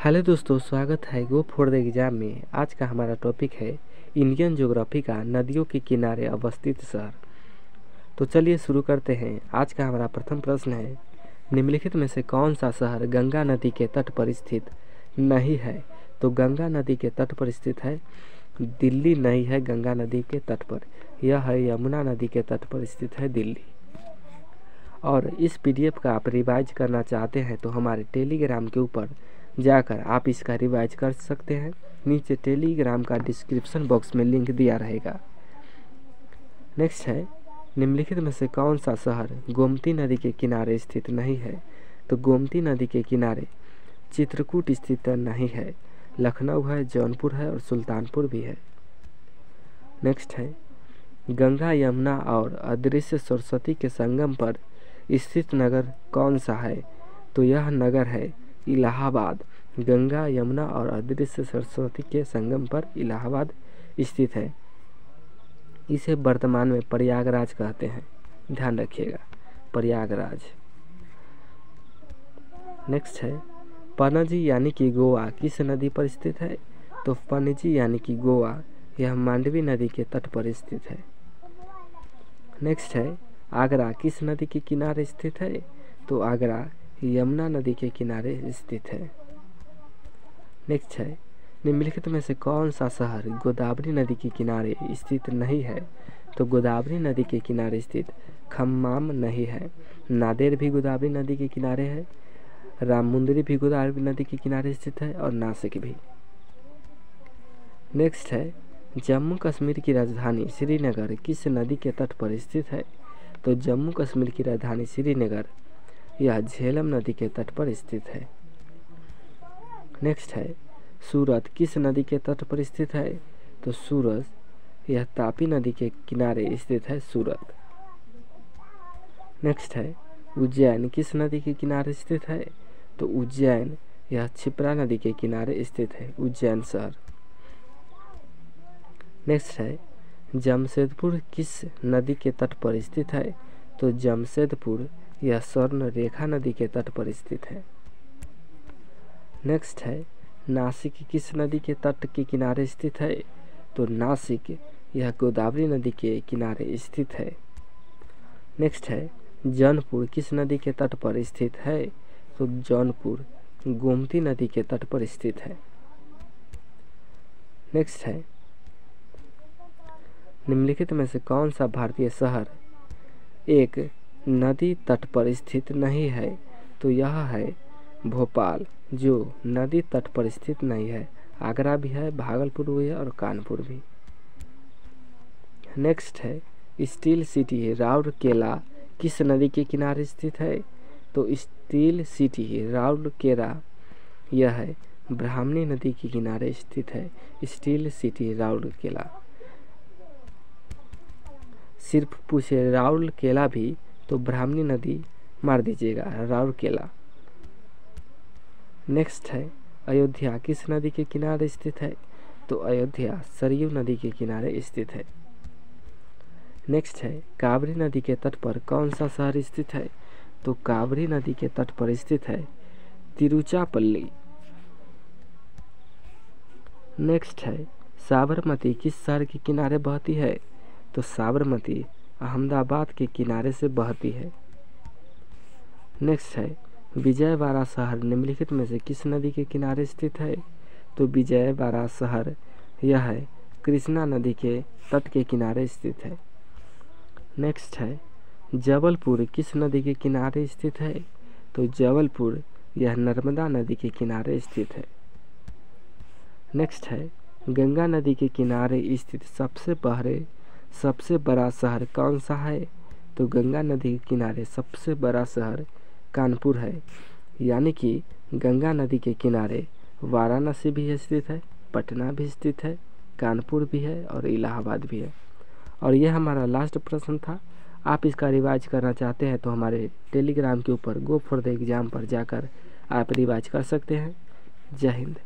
Hello दोस्तों, स्वागत है गो फॉर द एग्जाम में। आज का हमारा टॉपिक है इंडियन ज्योग्राफी का नदियों के किनारे अवस्थित शहर। तो चलिए शुरू करते हैं। आज का हमारा प्रथम प्रश्न है, निम्नलिखित में से कौन सा शहर गंगा नदी के तट पर स्थित नहीं है? तो गंगा नदी के तट पर स्थित है दिल्ली नहीं है। गंगा नदी के तट पर यह है यमुना नदी के तट पर स्थित है दिल्ली। और इस पीडीएफ का आप रिवाइज करना चाहते हैं तो हमारे टेलीग्राम के ऊपर जाकर आप इसका रिवाइज कर सकते हैं। नीचे टेलीग्राम का डिस्क्रिप्शन बॉक्स में लिंक दिया रहेगा। नेक्स्ट है, निम्नलिखित में से कौन सा शहर गोमती नदी के किनारे स्थित नहीं है? तो गोमती नदी के किनारे चित्रकूट स्थित नहीं है, लखनऊ है, जौनपुर है और सुल्तानपुर भी है। नेक्स्ट है, गंगा यमुना और अदृश्य सरस्वती के संगम पर स्थित नगर कौन सा है? तो यह नगर है इलाहाबाद। गंगा यमुना और अदृश्य सरस्वती के संगम पर इलाहाबाद स्थित है। इसे वर्तमान में प्रयागराज कहते हैं, ध्यान रखिएगा, प्रयागराज। नेक्स्ट है, पणजी यानी कि गोवा किस नदी पर स्थित है? तो पणजी यानी कि गोवा यह मांडवी नदी के तट पर स्थित है। नेक्स्ट है, आगरा किस नदी के किनारे स्थित है? तो आगरा यमुना नदी के किनारे स्थित है। नेक्स्ट है, निम्नलिखित में से कौन सा शहर गोदावरी नदी के किनारे स्थित नहीं है? तो गोदावरी नदी के किनारे स्थित खम्माम नहीं है। नादेर भी गोदावरी नदी के किनारे है, राममुंदरी भी गोदावरी नदी के किनारे स्थित है और नासिक भी। नेक्स्ट है, जम्मू कश्मीर की राजधानी श्रीनगर किस नदी के तट पर स्थित है? तो जम्मू कश्मीर की राजधानी श्रीनगर यह झेलम नदी के तट पर स्थित है। नेक्स्ट है, सूरत किस नदी के तट पर स्थित है? तो सूरत यह तापी नदी के किनारे स्थित है, सूरत। नेक्स्ट है, उज्जैन किस नदी के किनारे स्थित है? तो उज्जैन यह क्षिप्रा नदी के किनारे स्थित है, उज्जैन शहर। नेक्स्ट है, जमशेदपुर किस नदी के तट पर स्थित है? तो जमशेदपुर यह स्वर्ण रेखा नदी के तट पर स्थित है। नेक्स्ट है, नासिक किस नदी के तट के किनारे स्थित है? तो नासिक यह गोदावरी नदी के किनारे स्थित है। नेक्स्ट है, जौनपुर किस नदी के तट पर स्थित है? तो जौनपुर गोमती नदी के तट पर स्थित है। नेक्स्ट है, निम्नलिखित में से कौन सा भारतीय शहर एक नदी तट पर स्थित नहीं है? तो यह है भोपाल, जो नदी तट पर स्थित नहीं है। आगरा भी है, भागलपुर भी है और कानपुर भी। नेक्स्ट है, स्टील सिटी राउरकेला किस नदी के किनारे स्थित है? तो स्टील सिटी राउरकेला यह है ब्राह्मणी नदी के किनारे स्थित है, स्टील सिटी राउरकेला। सिर्फ पूछे राउरकेला भी तो ब्राह्मणी नदी मार दीजिएगा, राउरकेला। नेक्स्ट है, अयोध्या किस नदी के किनारे स्थित है? तो अयोध्या सरयू नदी के किनारे स्थित है। नेक्स्ट है, कावेरी नदी के तट पर कौन सा शहर स्थित है? तो कावेरी नदी के तट पर स्थित है तिरुचिरापल्ली। नेक्स्ट है, साबरमती किस शहर के किनारे बहती है? तो साबरमती अहमदाबाद के किनारे से बहती है। नेक्स्ट है, विजयवाड़ा शहर निम्नलिखित में से किस नदी के किनारे स्थित है? तो विजयवाड़ा शहर यह है कृष्णा नदी के तट के किनारे स्थित है। नेक्स्ट है, जबलपुर किस नदी के किनारे स्थित है? तो जबलपुर यह नर्मदा नदी के किनारे स्थित है। नेक्स्ट है, गंगा नदी के किनारे स्थित सबसे बड़ा शहर कौन सा है? तो गंगा नदी के किनारे सबसे बड़ा शहर कानपुर है। यानी कि गंगा नदी के किनारे वाराणसी भी स्थित है, पटना भी स्थित है, कानपुर भी है और इलाहाबाद भी है। और यह हमारा लास्ट प्रश्न था। आप इसका रिवाइज करना चाहते हैं तो हमारे टेलीग्राम के ऊपर गो फॉर द एग्जाम पर जाकर आप रिवाइज कर सकते हैं। जय हिंद।